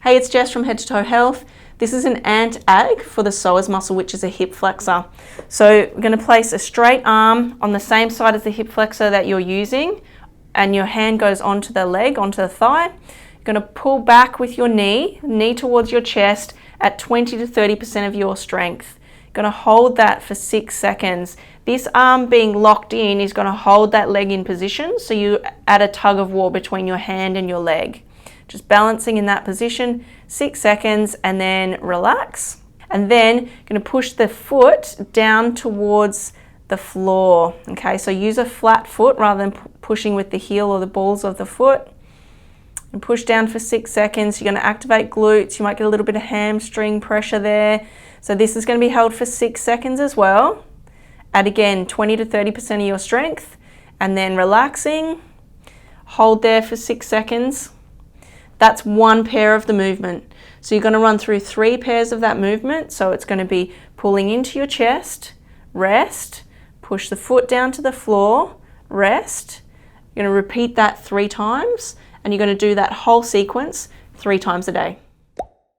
Hey, it's Jess from Head to Toe Health. This is an ant-ag for the psoas muscle, which is a hip flexor. So we're going to place a straight arm on the same side as the hip flexor that you're using, and your hand goes onto the leg, onto the thigh. You're going to pull back with your knee towards your chest at 20 to 30% of your strength. You're going to hold that for 6 seconds. This arm being locked in is going to hold that leg in position, so you add a tug of war between your hand and your leg. Just balancing in that position, 6 seconds, and then relax. And then you're going to push the foot down towards the floor. Okay, so use a flat foot rather than pushing with the heel or the balls of the foot. And push down for 6 seconds. You're going to activate glutes. You might get a little bit of hamstring pressure there. So this is going to be held for 6 seconds as well. Add again 20 to 30% of your strength, and then relaxing. Hold there for 6 seconds. That's one pair of the movement. So you're going to run through 3 pairs of that movement. So it's going to be pulling into your chest, rest, push the foot down to the floor, rest. You're going to repeat that 3 times, and you're going to do that whole sequence 3 times a day.